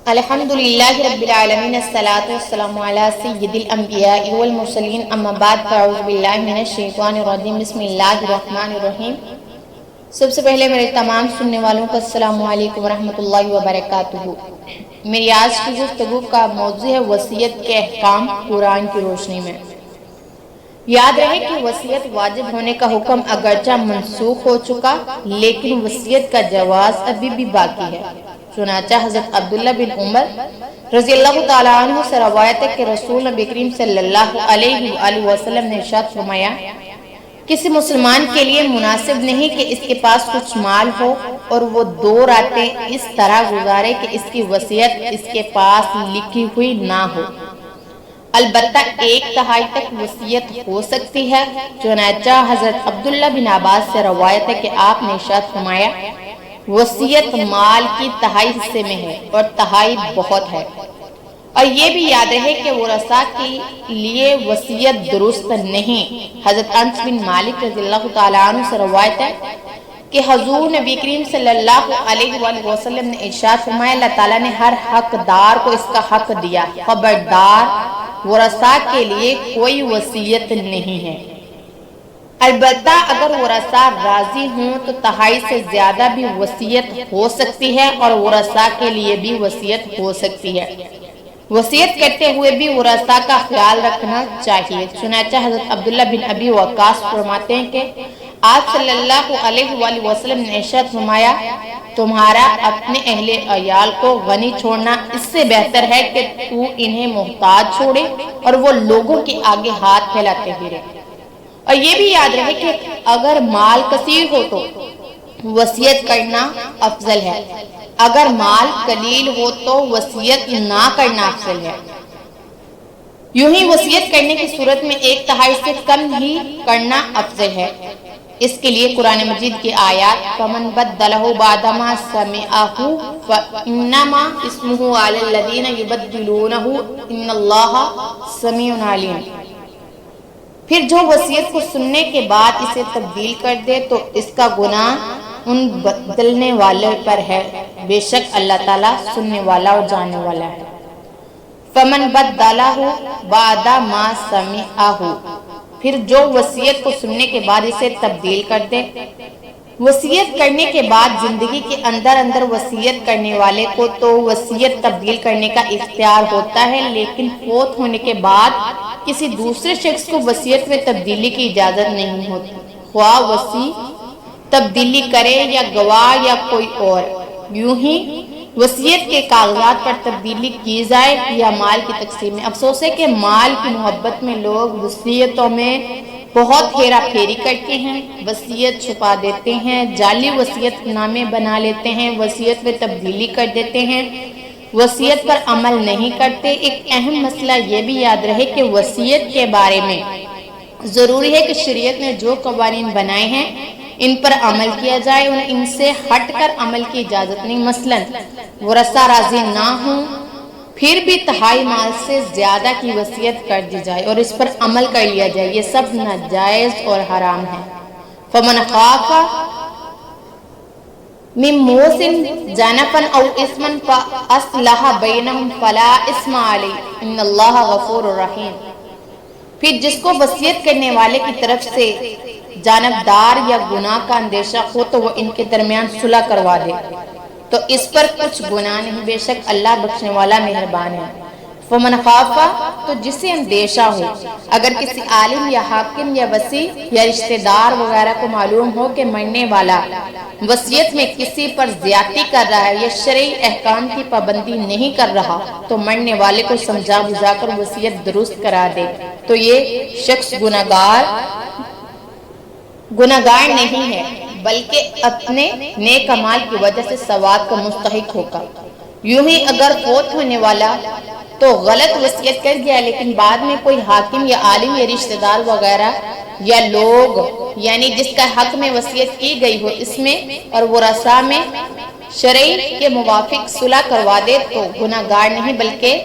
الحمدللہ رب العالمین الصلاۃ والسلام علی سید الانبیاء والمرسلین اما بعد فاعوذ باللہ من الشیطان الرجیم بسم اللہ الرحمن الرحیم۔ سب سے پہلے میرے تمام سننے والوں کو السلام علیکم ورحمۃ اللہ وبرکاتہ۔ میری آج کی گفتگو کا موضوع ہے وصیت کے احکام قرآن کی روشنی میں۔ یاد رہے کہ وصیت واجب ہونے کا حکم اگرچہ منسوخ ہو چکا لیکن وصیت کا جواز ابھی بھی باقی ہے۔ چنانچہ حضرت عبداللہ بن عمر رضی اللہ تعالیٰ عنہ سے روایت ہے کہ رسول نبی کریم صلی اللہ علیہ وآلہ وسلم نے ارشاد فرمایا، کسی مسلمان کے لیے مناسب نہیں کہ اس کے پاس کچھ مال ہو اور وہ 2 راتیں اس طرح گزارے کہ اس کی وصیت اس کے پاس لکھی ہوئی نہ ہو۔ البتہ 1/3 تک وصیت ہو سکتی ہے۔ چنانچہ حضرت عبداللہ بن عباس سے روایت ہے کہ آپ نے ارشاد فرمایا، وصیت مال کی 1/3 حصے میں ہے اور 1/3 بہت ہے۔ اور یہ بھی یاد رہے کہ ورثاء کے لیے وصیت درست نہیں۔ حضرت انس بن مالک رضی اللہ تعالیٰ عنہ سے روایت ہے کہ حضور نبی کریم صلی اللہ علیہ وآلہ وسلم نے ارشاد فرمایا، اللہ تعالیٰ نے ہر حقدار کو اس کا حق دیا، خبردار ورثاء کے لیے کوئی وصیت نہیں ہے۔ البتہ اگر ورثاء راضی ہوں تو 1/2 سے زیادہ بھی وصیت ہو سکتی ہے اور ورثاء کے لیے بھی وصیت ہو سکتی ہے۔ وصیت کرتے ہوئے بھی ورثاء کا خیال رکھنا چاہیے۔ چنانچہ حضرت عبداللہ بن ابی وقاص فرماتے ہیں کہ آپ صلی اللہ علیہ وآلہ وسلم نے ارشاد فرمایا، تمہارا اپنے اہل عیال کو غنی چھوڑنا اس سے بہتر ہے کہ تو انہیں محتاج چھوڑے اور وہ لوگوں کے آگے ہاتھ پھیلاتے پھرے۔ اور یہ بھی یاد رہے کہ اگر مال کثیر ہو تو وصیت کرنا افضل ہے، اگر مال قلیل ہو تو وصیت نہ کرنا افضل ہے۔ یوں ہی وصیت کرنے کی صورت میں 1/3 سے کم ہی کرنا افضل ہے۔ اس کے لیے قرآن مجید کی آیات فَمَن بَدَّلَهُ بَعْدَمَا سَمِعَهُ فَإِنَّمَا اسْمُهُ عَلَى الَّذِينَ يُبَدِّلُونَهُ إِنَّ اللَّهَ سَمِيعٌ عَلِيمٌ۔ پھر جو وصیت کو سننے کے بعد اسے تبدیل کر دے تو اس کا گناہ ان بدلنے والے پر ہے، بے شک اللہ تعالیٰ سننے والا اور جاننے والا ہے۔ فَمَن بَدَّلَهُ بَعْدَ مَا سَمِعَهُ، پھر جو وصیت کو سننے کے بعد اسے تبدیل کر دے۔ وصیت کرنے کے بعد زندگی کے اندر وصیت کرنے والے کو تو وصیت تبدیل کرنے کا اختیار ہوتا ہے، لیکن فوت ہونے کے بعد کسی دوسرے شخص کو وصیت میں تبدیلی کی اجازت نہیں ہوتی، خواہ وصی تبدیلی کرے یا گواہ یا کوئی اور۔ یوں ہی وصیت کے کاغذات پر تبدیلی کی جائے یا مال کی تقسیم میں۔ افسوس ہے کہ مال کی محبت میں لوگ وصیتوں میں بہت ہیرا پھیری کرتے ہیں، وصیت چھپا دیتے ہیں، جعلی وصیت نامے بنا لیتے ہیں، وصیت میں تبدیلی کر دیتے ہیں، وصیت پر عمل نہیں کرتے۔ ایک اہم مسئلہ یہ بھی یاد رہے کہ وصیت کے بارے میں ضروری ہے کہ شریعت نے جو قوانین بنائے ہیں ان پر عمل کیا جائے، ان سے ہٹ کر عمل کی اجازت نہیں۔ مثلا ورثاء راضی نہ ہوں پھر بھی 1/2 مال سے زیادہ کی وصیت کر دی جائے اور اس پر عمل کر لیا جائے، یہ سب ناجائز اور حرام ہے۔ فَمَنْ خَافَ مِن مُوصٍ جَنَفًا أَوْ إِثْمًا فَأَصْلَحَ بَيْنَهُمْ فَلَا إِثْمَ عَلَيْهِ إِنَّ اللَّهَ غَفُورٌ رَحِيمٌ۔ پھر جس کو وصیت کرنے والے کی طرف سے جانبدار یا گناہ کا اندیشہ ہو تو وہ ان کے درمیان صلح کروا دے تو اس پر کچھ گناہ نہیں، بے شک اللہ بخشنے والا مہربان ہے۔ فمن خافا، تو جسے اندیشہ ہو، اگر کسی عالم یا حاکم یا وصی یا رشتہ دار وغیرہ کو معلوم ہو کہ مرنے والا وصیت میں کسی پر زیادتی کر رہا ہے یا شرعی احکام کی پابندی نہیں کر رہا تو مرنے والے کو سمجھا بجھا کر وصیت درست کرا دے تو یہ شخص گناہگار نہیں ہے بلکہ اپنے نیک اعمال کی وجہ سے ثواب کا مستحق ہوگا۔ یوں ہی اگر فوت ہونے والا تو غلط وصیت کر گیا لیکن بعد میں کوئی حاکم یا عالم یا رشتہ دار وغیرہ یا لوگ یعنی جس کا حق میں وصیت کی گئی ہو اس میں اور ورثاء میں شرعی کے موافق صلح کروا دے تو گناہگار نہیں بلکہ